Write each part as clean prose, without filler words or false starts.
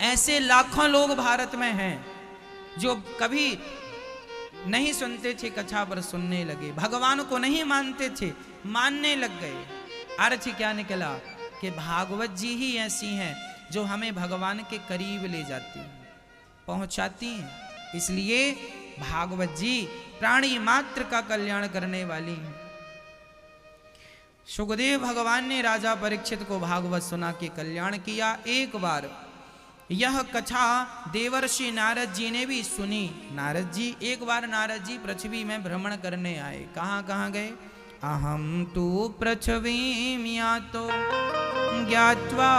ऐसे लाखों लोग भारत में हैं जो कभी नहीं सुनते थे कथा पर सुनने लगे, भगवान को नहीं मानते थे मानने लग गए। अर्थ क्या निकला कि भागवत जी ही ऐसी हैं जो हमें भगवान के करीब ले जाती हैं, पहुंचाती हैं। इसलिए भागवत जी प्राणी मात्र का कल्याण करने वाली हैं। सुखदेव भगवान ने राजा परीक्षित को भागवत सुना के कल्याण किया। एक बार यह कथा देवर्षि नारद जी ने भी सुनी। नारद जी एक बार नारद जी पृथ्वी में भ्रमण करने आए। कहाँ कहाँ गए? अहम तु पृथ्वीं यातो ज्ञात्वा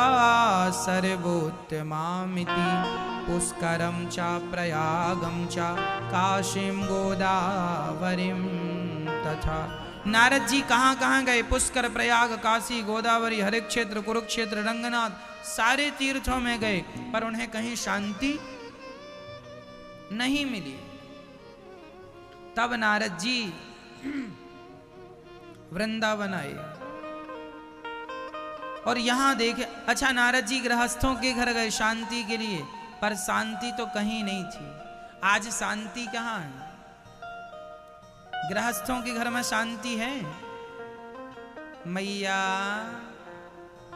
सर्वोत्तमामिति पुष्करं च प्रयागं च काशीं गोदावरीं तथा। नारद जी कहाँ कहाँ गए? पुष्कर, प्रयाग, काशी, गोदावरी, हरे क्षेत्र, कुरुक्षेत्र, रंगनाथ, सारे तीर्थों में गए, पर उन्हें कहीं शांति नहीं मिली। तब नारद जी वृंदावन आए और यहां देखे। अच्छा, नारद जी गृहस्थों के घर गए शांति के लिए, पर शांति तो कहीं नहीं थी। आज शांति कहाँ है? गृहस्थों के घर में शांति है? मैया,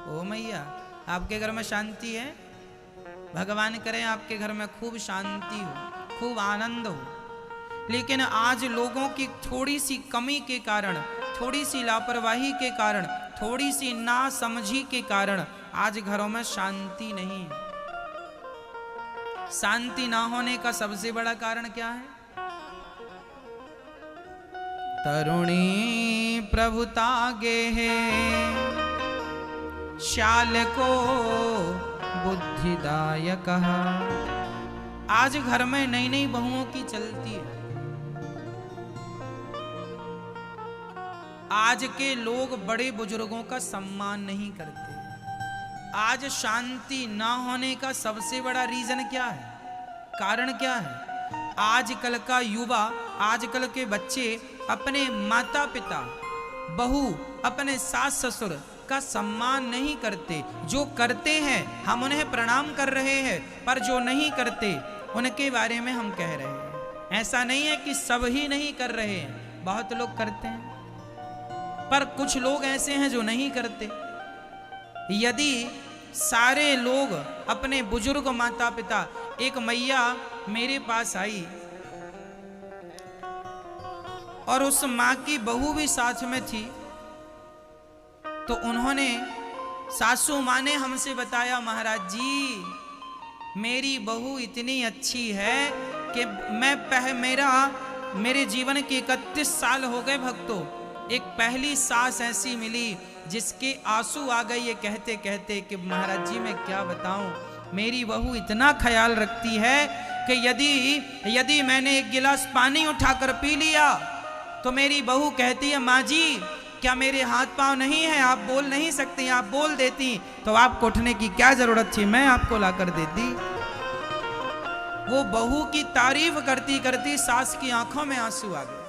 ओ मैया, आपके घर में शांति है? भगवान करें आपके घर में खूब शांति हो, खूब आनंद हो। लेकिन आज लोगों की थोड़ी सी कमी के कारण, थोड़ी सी लापरवाही के कारण, थोड़ी सी नासमझी के कारण आज घरों में शांति नहीं है। शांति ना होने का सबसे बड़ा कारण क्या है? तरुणी प्रभुता गेहे श्याल को बुद्धिदायक। आज घर में नई नई बहुओं की चलती है। आज के लोग बड़े बुजुर्गों का सम्मान नहीं करते। आज शांति ना होने का सबसे बड़ा रीजन क्या है? कारण क्या है? आजकल का युवा, आजकल के बच्चे अपने माता पिता, बहू, अपने सास ससुर का सम्मान नहीं करते। जो करते हैं हम उन्हें प्रणाम कर रहे हैं, पर जो नहीं करते उनके बारे में हम कह रहे हैं। ऐसा नहीं है कि सब ही नहीं कर रहे हैं, बहुत लोग करते हैं, पर कुछ लोग ऐसे हैं जो नहीं करते। यदि सारे लोग अपने बुजुर्ग माता पिता, एक मैया मेरे पास आई और उस माँ की बहू भी साथ में थी, तो उन्होंने, सासू माँ ने हमसे बताया, महाराज जी मेरी बहू इतनी अच्छी है कि मेरे जीवन के 31 साल हो गए भक्तों, एक पहली सास ऐसी मिली जिसके आंसू आ गए ये कहते कहते कि महाराज जी मैं क्या बताऊं, मेरी बहू इतना ख्याल रखती है कि यदि मैंने एक गिलास पानी उठाकर पी लिया तो मेरी बहू कहती है, माँ जी क्या मेरे हाथ पांव नहीं है, आप बोल नहीं सकती, आप बोल देती तो आपको उठने की क्या जरूरत थी, मैं आपको लाकर देती। वो बहू की तारीफ करती करती सास की आंखों में आंसू आ गए।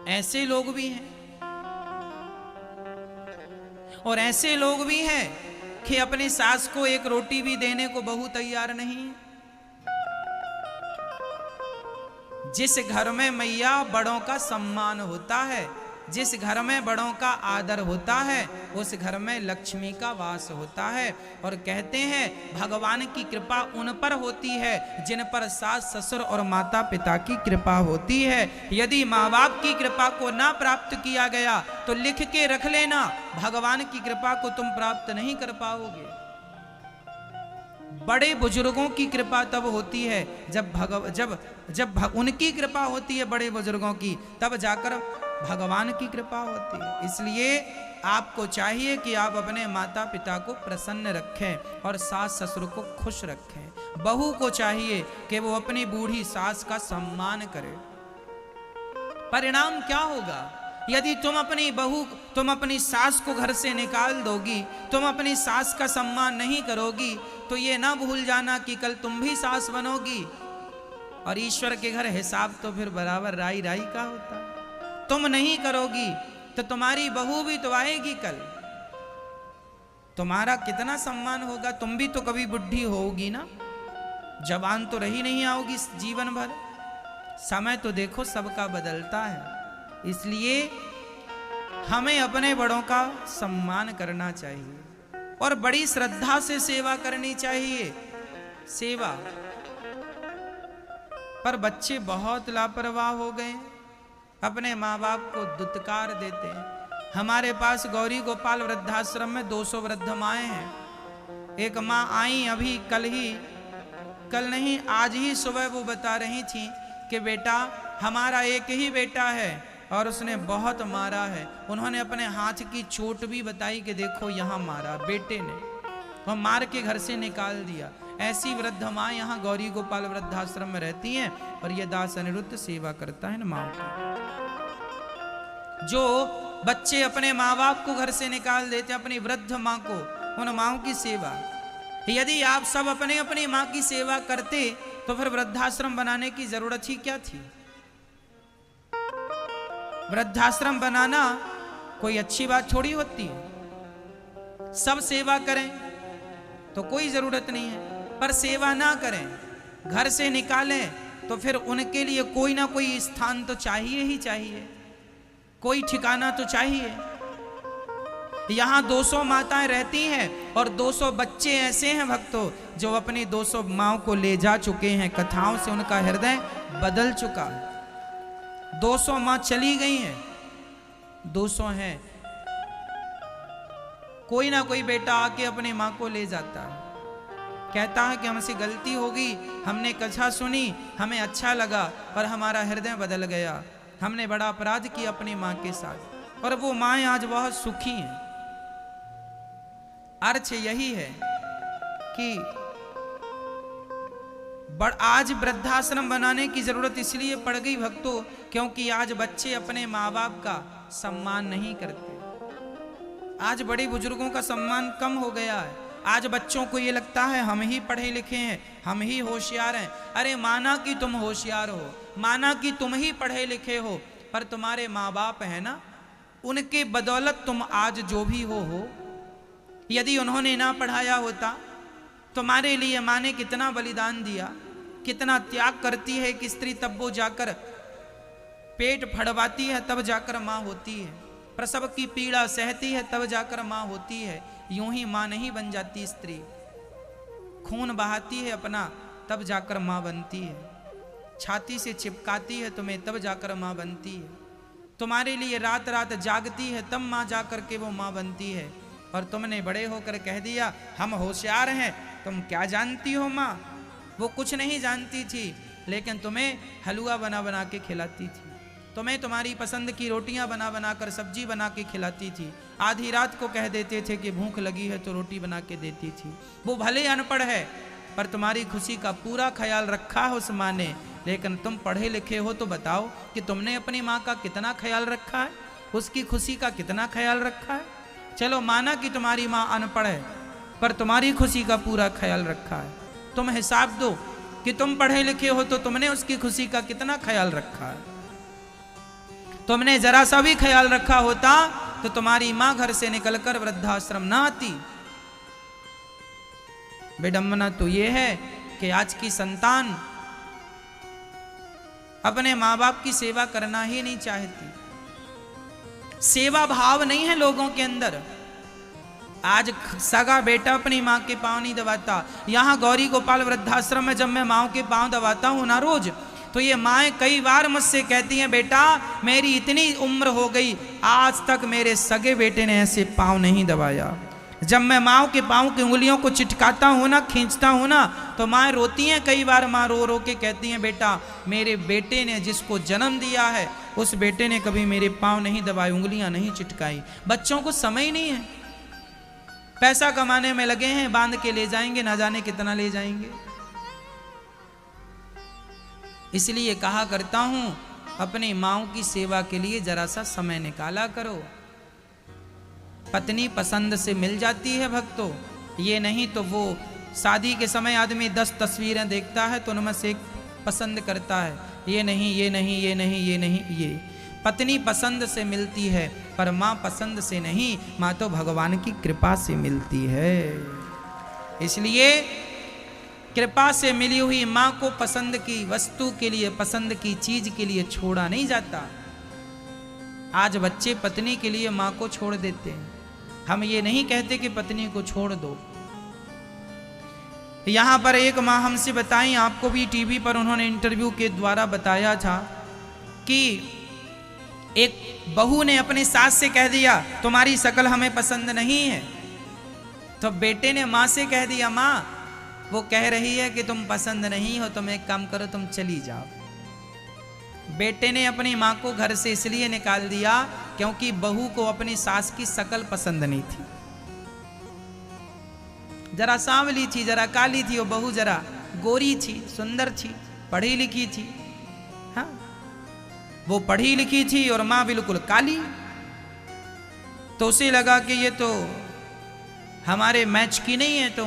ऐसे लोग भी हैं और ऐसे लोग भी हैं कि अपनी सास को एक रोटी भी देने को बहू तैयार नहीं। जिस घर में मैया बड़ों का सम्मान होता है, जिस घर में बड़ों का आदर होता है, उस घर में लक्ष्मी का वास होता है। और कहते हैं भगवान की कृपा उन पर होती है जिन पर सास ससुर और माता पिता की कृपा होती है। यदि माँ बाप की कृपा को ना प्राप्त किया गया तो लिख के रख लेना, भगवान की कृपा को तुम प्राप्त नहीं कर पाओगे। बड़े बुजुर्गों की कृपा तब होती है जब उनकी कृपा होती है, बड़े बुजुर्गों की, तब जाकर भगवान की कृपा होती है। इसलिए आपको चाहिए कि आप अपने माता पिता को प्रसन्न रखें और सास ससुर को खुश रखें। बहू को चाहिए कि वो अपनी बूढ़ी सास का सम्मान करे। परिणाम क्या होगा? यदि तुम अपनी सास को घर से निकाल दोगी, तुम अपनी सास का सम्मान नहीं करोगी, तो ये ना भूल जाना कि कल तुम भी सास बनोगी। और ईश्वर के घर हिसाब तो फिर बराबर राई राई का होता है। तुम नहीं करोगी तो तुम्हारी बहू भी तो आएगी कल, तुम्हारा कितना सम्मान होगा। तुम भी तो कभी बुढ़ी होगी ना, जवान तो रही नहीं आओगी जीवन भर। समय तो देखो सबका बदलता है, इसलिए हमें अपने बड़ों का सम्मान करना चाहिए और बड़ी श्रद्धा से सेवा करनी चाहिए। सेवा पर बच्चे बहुत लापरवाह हो गए, अपने माँ बाप को दुत्कार देते हैं। हमारे पास गौरी गोपाल वृद्धाश्रम में 200 वृद्ध माएँ हैं। एक माँ आई अभी कल नहीं आज ही सुबह, वो बता रही थी कि बेटा हमारा एक ही बेटा है और उसने बहुत मारा है। उन्होंने अपने हाथ की चोट भी बताई कि देखो यहाँ मारा बेटे ने, और मार के घर से निकाल दिया। ऐसी वृद्ध माँ यहाँ गौरी गोपाल वृद्धाश्रम में रहती हैं और ये दास अनिरुद्ध सेवा करता है ना माँ की। जो बच्चे अपने माँ बाप को घर से निकाल देते, अपनी वृद्ध माँ को, उन माँओं की सेवा। यदि आप सब अपने अपनी माँ की सेवा करते तो फिर वृद्धाश्रम बनाने की जरूरत ही क्या थी। वृद्धाश्रम बनाना कोई अच्छी बात थोड़ी होती है। सब सेवा करें तो कोई जरूरत नहीं है, पर सेवा ना करें, घर से निकालें तो फिर उनके लिए कोई ना कोई स्थान तो चाहिए ही चाहिए, कोई ठिकाना तो चाहिए। यहाँ 200 माताएं रहती हैं और 200 बच्चे ऐसे हैं भक्तों जो अपनी 200 माँओं को ले जा चुके हैं। कथाओं से उनका हृदय बदल चुका है। 200 माँ चली गई हैं, 200 हैं। कोई ना कोई बेटा आके अपनी माँ को ले जाता है, कहता है कि हमसे गलती हो गई, हमने कथा सुनी, हमें अच्छा लगा और हमारा हृदय बदल गया, हमने बड़ा अपराध किया अपनी माँ के साथ। और वो माँ आज बहुत सुखी हैं। अर्थ यही है कि आज वृद्धाश्रम बनाने की जरूरत इसलिए पड़ गई भक्तों, क्योंकि आज बच्चे अपने माँ बाप का सम्मान नहीं करते। आज बड़े बुजुर्गों का सम्मान कम हो गया है। आज बच्चों को ये लगता है हम ही पढ़े लिखे हैं, हम ही होशियार हैं। अरे माना कि तुम होशियार हो, माना कि तुम ही पढ़े लिखे हो, पर तुम्हारे माँ बाप है ना, उनके बदौलत तुम आज जो भी हो। यदि उन्होंने ना पढ़ाया होता, तुम्हारे लिए माँ ने कितना बलिदान दिया, कितना त्याग करती है कि स्त्री तब वो जाकर पेट फड़वाती है, तब जाकर माँ होती है। प्रसव की पीड़ा सहती है, तब जाकर माँ होती है। यूं ही माँ नहीं बन जाती स्त्री, खून बहाती है अपना, तब जाकर माँ बनती है। छाती से चिपकाती है तुम्हें, तब जाकर माँ बनती है। तुम्हारे लिए रात रात जागती है, तब माँ जाकर के वो माँ बनती है। और तुमने बड़े होकर कह दिया हम होशियार हैं, तुम क्या जानती हो माँ। वो कुछ नहीं जानती थी, लेकिन तुम्हें हलवा बना बना के खिलाती थी, तुम्हें तुम्हारी पसंद की रोटियां बना बना कर सब्जी बना के खिलाती थी। आधी रात को कह देते थे कि भूख लगी है तो रोटी बना के देती थी। वो भले अनपढ़ है, पर तुम्हारी खुशी का पूरा ख्याल रखा है उस माँ ने। लेकिन तुम पढ़े लिखे हो तो बताओ कि तुमने अपनी माँ का कितना ख्याल रखा है, उसकी खुशी का कितना ख्याल रखा है। चलो माना कि तुम्हारी माँ अनपढ़ है, पर तुम्हारी खुशी का पूरा ख्याल रखा है। तुम हिसाब दो कि तुम पढ़े लिखे हो तो तुमने उसकी खुशी का कितना ख्याल रखा है। तुमने जरा सा भी ख्याल रखा होता तो तुम्हारी माँ घर से निकलकर वृद्धाश्रम ना आती। विडंबना तो यह है कि आज की संतान अपने माँ बाप की सेवा करना ही नहीं चाहती। सेवा भाव नहीं है लोगों के अंदर। आज सगा बेटा अपनी माँ के पांव नहीं दबाता। यहाँ गौरी गोपाल वृद्धाश्रम में जब मैं माँ के पांव दबाता हूँ ना रोज, तो ये माएँ कई बार मुझसे कहती हैं बेटा मेरी इतनी उम्र हो गई, आज तक मेरे सगे बेटे ने ऐसे पांव नहीं दबाया। जब मैं माँ के पांव की उंगलियों को चिटकाता हूँ ना, खींचता हूँ ना, तो माँ रोती हैं। कई बार माँ रो रो के कहती हैं बेटा मेरे बेटे ने जिसको जन्म दिया है उस बेटे ने कभी मेरे पांव नहीं दबाए, उंगलियां नहीं चिटकाई। बच्चों को समय नहीं है, पैसा कमाने में लगे हैं, बांध के ले जाएंगे, ना जाने कितना ले जाएंगे। इसलिए कहा करता हूं अपनी माँओं की सेवा के लिए जरा सा समय निकाला करो। पत्नी पसंद से मिल जाती है भक्तों, ये नहीं तो वो शादी के समय आदमी 10 तस्वीरें देखता है तो उनमें से एक पसंद करता है, ये नहीं ये नहीं ये नहीं ये नहीं ये। पत्नी पसंद से मिलती है, पर माँ पसंद से नहीं, माँ तो भगवान की कृपा से मिलती है। इसलिए कृपा से मिली हुई माँ को पसंद की वस्तु के लिए, पसंद की चीज के लिए छोड़ा नहीं जाता। आज बच्चे पत्नी के लिए माँ को छोड़ देते हैं। हम ये नहीं कहते कि पत्नी को छोड़ दो। यहां पर एक माँ हमसे बताई, आपको भी टीवी पर उन्होंने इंटरव्यू के द्वारा बताया था कि एक बहू ने अपनी सास से कह दिया तुम्हारी शक्ल हमें पसंद नहीं है। तो बेटे ने माँ से कह दिया माँ वो कह रही है कि तुम पसंद नहीं हो, तुम एक काम करो तुम चली जाओ। बेटे ने अपनी माँ को घर से इसलिए निकाल दिया क्योंकि बहू को अपनी सास की शक्ल पसंद नहीं थी। जरा सांवली थी, जरा काली थी, वो बहू जरा गोरी थी, सुंदर थी, पढ़ी लिखी थी। हाँ, वो पढ़ी लिखी थी और माँ बिल्कुल काली। तो उसे लगा कि ये तो हमारे मैच की नहीं है। तो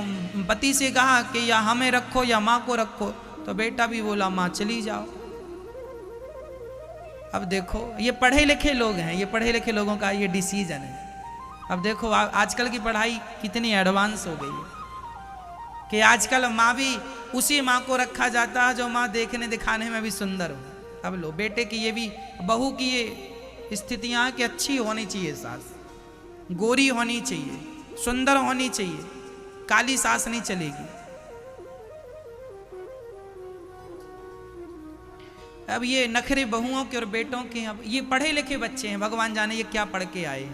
पति से कहा कि या हमें रखो या माँ को रखो। तो बेटा भी बोला माँ चली जाओ। अब देखो ये पढ़े लिखे लोग हैं, ये पढ़े लिखे लोगों का ये डिसीजन है। अब देखो आजकल की पढ़ाई कितनी एडवांस हो गई है कि आजकल माँ भी उसी माँ को रखा जाता है जो माँ देखने दिखाने में भी सुंदर हो। अब लो बेटे की ये भी, बहू की ये स्थितियाँ कि अच्छी होनी चाहिए सास, गोरी होनी चाहिए, सुंदर होनी चाहिए, काली सास नहीं चलेगी। अब ये नखरे बहुओं के और बेटों के, अब ये पढ़े लिखे बच्चे हैं, भगवान जाने ये क्या पढ़ के आए।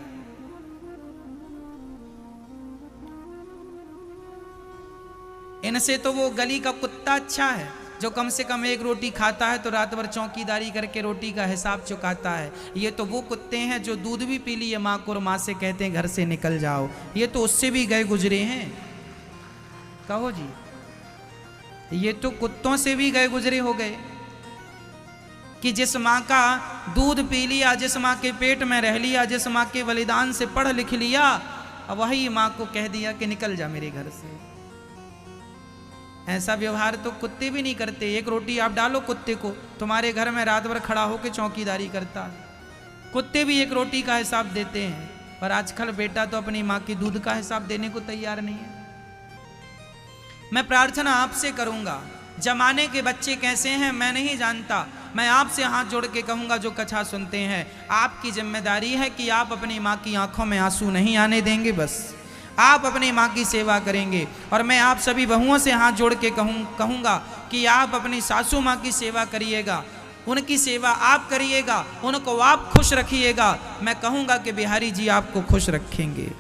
इनसे तो वो गली का कुत्ता अच्छा है जो कम से कम एक रोटी खाता है तो रात भर चौकीदारी करके रोटी का हिसाब चुकाता है। ये तो वो कुत्ते हैं जो दूध भी पी लिए माँ को और माँ से कहते हैं घर से निकल जाओ। ये तो उससे भी गए गुजरे हैं। कहो जी, ये तो कुत्तों से भी गए गुजरे हो गए कि जिस माँ का दूध पी लिया, जिस माँ के पेट में रह लिया, जिस माँ के बलिदान से पढ़ लिख लिया, अब वही माँ को कह दिया कि निकल जा मेरे घर से। ऐसा व्यवहार तो कुत्ते भी नहीं करते। एक रोटी आप डालो कुत्ते को, तुम्हारे घर में रात भर खड़ा होकर चौकीदारी करता है। कुत्ते भी एक रोटी का हिसाब देते हैं, पर आजकल बेटा तो अपनी माँ की दूध का हिसाब देने को तैयार नहीं है। मैं प्रार्थना आपसे करूंगा, जमाने के बच्चे कैसे हैं मैं नहीं जानता, मैं आपसे हाथ जोड़ के कहूंगा जो कथा सुनते हैं, आपकी जिम्मेदारी है कि आप अपनी माँ की आंखों में आंसू नहीं आने देंगे। बस आप अपनी माँ की सेवा करेंगे। और मैं आप सभी बहुओं से हाथ जोड़ के कहूँगा कि आप अपनी सासू माँ की सेवा करिएगा, उनकी सेवा आप करिएगा, उनको आप खुश रखिएगा। मैं कहूँगा कि बिहारी जी आपको खुश रखेंगे।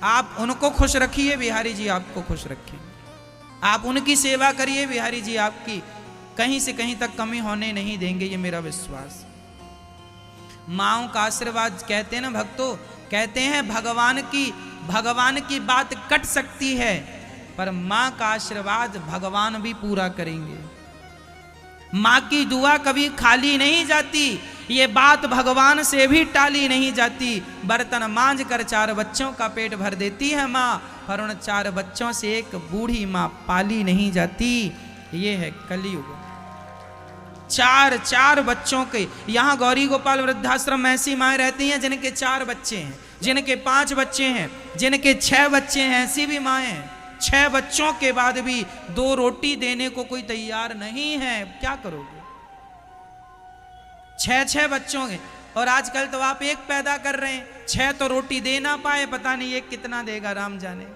आप उनको खुश रखिए, बिहारी जी आपको खुश रखेंगे। आप उनकी सेवा करिए, बिहारी जी आपकी कहीं से कहीं तक कमी होने नहीं देंगे, ये मेरा विश्वास। माँओं का आशीर्वाद कहते हैं ना भक्तों, कहते हैं भगवान की बात कट सकती है पर माँ का आशीर्वाद भगवान भी पूरा करेंगे। माँ की दुआ कभी खाली नहीं जाती, ये बात भगवान से भी टाली नहीं जाती। बर्तन मांझ कर 4 बच्चों का पेट भर देती है माँ, पर उन 4 बच्चों से एक बूढ़ी माँ पाली नहीं जाती। ये है कलयुग। 4 बच्चों के, यहाँ गौरी गोपाल वृद्धाश्रम में ऐसी माएँ रहती हैं जिनके 4 बच्चे हैं, जिनके 5 बच्चे हैं, जिनके 6 बच्चे हैं। ऐसी भी माएँ हैं 6 बच्चों के बाद भी 2 रोटी देने को कोई तैयार नहीं है। क्या करोगे? 6 बच्चों के, और आजकल तो आप एक पैदा कर रहे हैं, 6 तो रोटी दे ना पाए, पता नहीं एक कितना देगा राम जाने।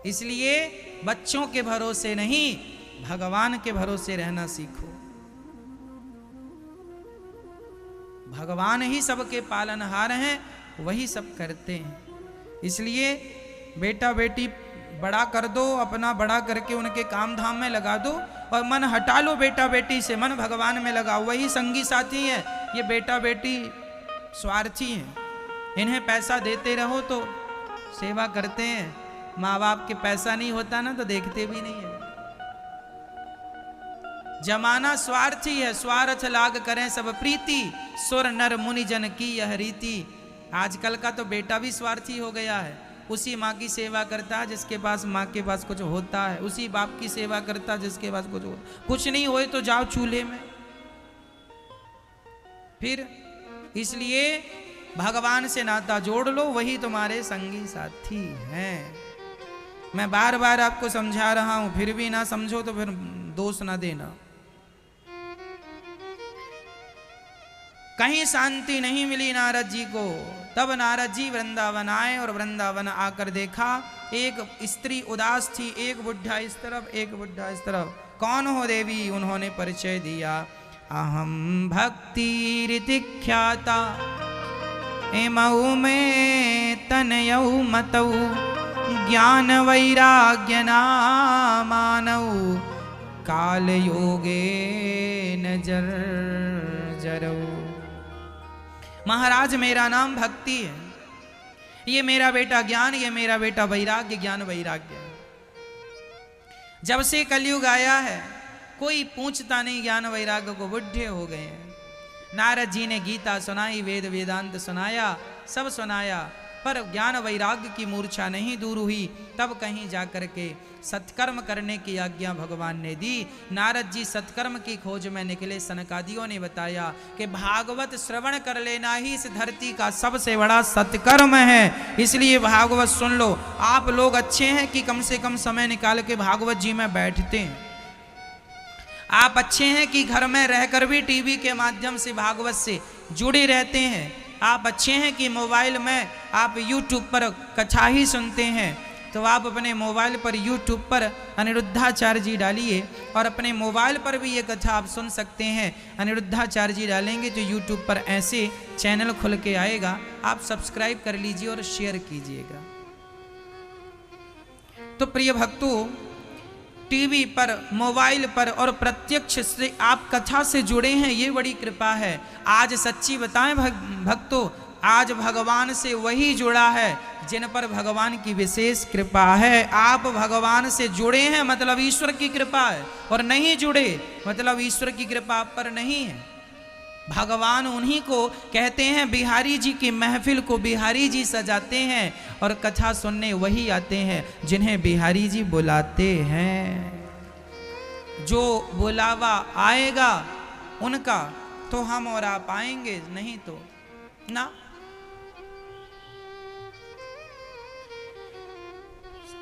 इसलिए बच्चों के भरोसे नहीं, भगवान के भरोसे रहना सीखो। भगवान ही सबके पालनहार हैं, वही सब करते हैं। इसलिए बेटा बेटी बड़ा कर दो, अपना बड़ा करके उनके काम धाम में लगा दो और मन हटा लो बेटा बेटी से, मन भगवान में लगाओ। वही संगी साथी है। ये बेटा बेटी स्वार्थी हैं, इन्हें पैसा देते रहो तो सेवा करते हैं। माँ बाप के पैसा नहीं होता ना तो देखते भी नहीं है। जमाना स्वार्थी है, स्वार्थ लाग करें सब प्रीति, सुर नर मुनि जन की यह रीति। आजकल का तो बेटा भी स्वार्थी हो गया है, उसी माँ की सेवा करता है जिसके पास माँ के पास कुछ होता है, उसी बाप की सेवा करता है जिसके पास कुछ नहीं होए तो जाओ चूल्हे में। फिर इसलिए भगवान से नाता जोड़ लो, वही तुम्हारे संगी साथी हैं। मैं बार बार आपको समझा रहा हूं, फिर भी ना समझो तो फिर दोष ना देना। कहीं शांति नहीं मिली नारद जी को। तब नारद जी वृंदावन आए और वृंदावन आकर देखा एक स्त्री उदास थी, एक बुढ़ा इस तरफ, एक बुढ़ा इस तरफ। कौन हो देवी? उन्होंने परिचय दिया, अहम भक्ति रीति ख्याता एमऊ में तनयऊ मतऊ ज्ञान वैराग्य नामानऊ काल योगे नजर जरऊ। महाराज मेरा नाम भक्ति है, ये मेरा बेटा ज्ञान, ये मेरा बेटा वैराग्य, ज्ञान वैराग्य है। जब से कलयुग आया है कोई पूछता नहीं ज्ञान वैराग्य को, बुढ़े हो गए हैं। नारद जी ने गीता सुनाई, वेद वेदांत सुनाया, सब सुनाया, पर ज्ञान वैराग्य की मूर्छा नहीं दूर हुई। तब कहीं जाकर के सत्कर्म करने की आज्ञा भगवान ने दी। नारद जी सत्कर्म की खोज में निकले। सनकादियों ने बताया कि भागवत श्रवण कर लेना ही इस धरती का सबसे बड़ा सत्कर्म है, इसलिए भागवत सुन लो। आप लोग अच्छे हैं कि कम से कम समय निकाल के भागवत जी में बैठते हैं। आप अच्छे हैं कि घर में रहकर भी टीवी के माध्यम से भागवत से जुड़े रहते हैं। आप अच्छे हैं कि मोबाइल में आप यूट्यूब पर कथा ही सुनते हैं। तो आप अपने मोबाइल पर यूट्यूब पर अनिरुद्धाचार्य जी डालिए और अपने मोबाइल पर भी ये कथा आप सुन सकते हैं। अनिरुद्धाचार्य जी डालेंगे तो यूट्यूब पर ऐसे चैनल खुल के आएगा, आप सब्सक्राइब कर लीजिए और शेयर कीजिएगा। तो प्रिय भक्तों, टीवी पर, मोबाइल पर और प्रत्यक्ष से आप कथा से जुड़े हैं, ये बड़ी कृपा है। आज सच्ची बताएं भक्तों, आज भगवान से वही जुड़ा है जिन पर भगवान की विशेष कृपा है। आप भगवान से जुड़े हैं मतलब ईश्वर की कृपा है, और नहीं जुड़े मतलब ईश्वर की कृपा आप पर नहीं है। भगवान उन्हीं को कहते हैं, बिहारी जी की महफिल को बिहारी जी सजाते हैं, और कथा सुनने वही आते हैं जिन्हें बिहारी जी बुलाते हैं। जो बुलावा आएगा उनका तो हम और आप आएंगे, नहीं तो ना।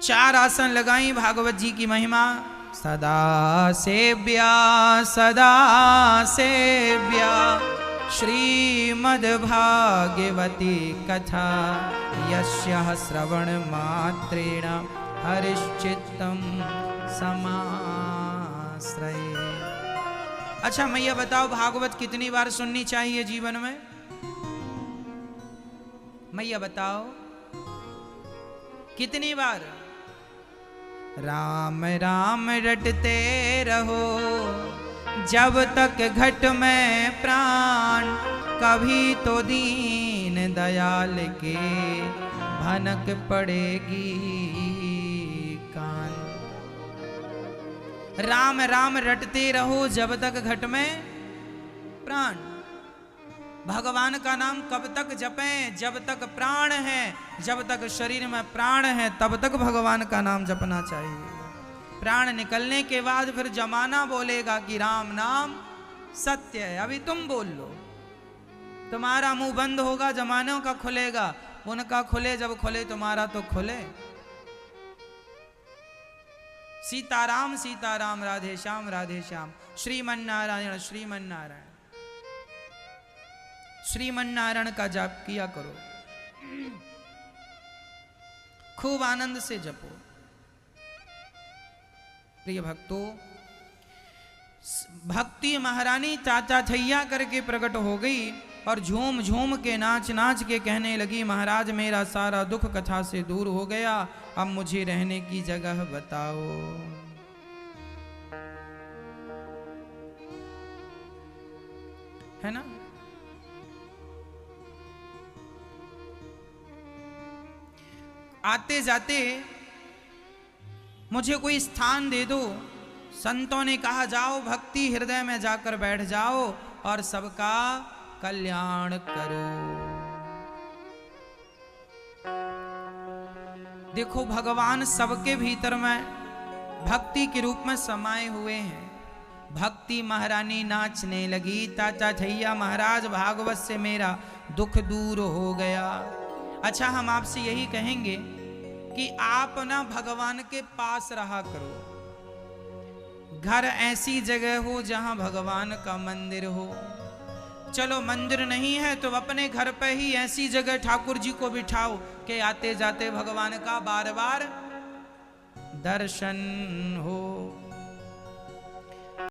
चार आसन लगाई भागवत जी की महिमा। सदा सेव्या सदा सेव्या श्रीमद् भागवती कथा यस्याः श्रवण मात्रेण हरिश्चित्तं समाश्रये। अच्छा मैया बताओ, भागवत कितनी बार सुननी चाहिए जीवन में? मैया बताओ कितनी बार? राम राम रटते रहो जब तक घट में प्राण, कभी तो दीन दयाल के भनक पड़ेगी कान। राम राम रटते रहो जब तक घट में प्राण। भगवान का नाम कब तक जपें? जब तक प्राण है, जब तक शरीर में प्राण है तब तक भगवान का नाम जपना चाहिए। प्राण निकलने के बाद फिर जमाना बोलेगा कि राम नाम सत्य है। अभी तुम बोल लो, तुम्हारा मुंह बंद होगा, जमानों का खुलेगा। उनका खुले, जब खुले तुम्हारा तो खुले। सीताराम सीताराम, राधे श्याम राधे श्याम, श्रीमन नारायण श्रीमन नारायण। श्रीमन नारायण का जाप किया करो, खूब आनंद से जपो। प्रिय भक्तों, भक्ति महारानी चाचा छैया करके प्रकट हो गई और झूम झूम के नाच नाच के कहने लगी, महाराज मेरा सारा दुख कथा से दूर हो गया, अब मुझे रहने की जगह बताओ। है ना? आते जाते मुझे कोई स्थान दे दो। संतों ने कहा, जाओ भक्ति हृदय में जाकर बैठ जाओ और सबका कल्याण करो। देखो भगवान सबके भीतर में भक्ति के रूप में समाये हुए हैं। भक्ति महारानी नाचने लगी। चाचा छैया महाराज भागवत से मेरा दुख दूर हो गया। अच्छा, हम आपसे यही कहेंगे कि आप ना भगवान के पास रहा करो। घर ऐसी जगह हो जहां भगवान का मंदिर हो। चलो मंदिर नहीं है तो अपने घर पे ही ऐसी जगह ठाकुर जी को बिठाओ कि आते जाते भगवान का बार बार दर्शन हो।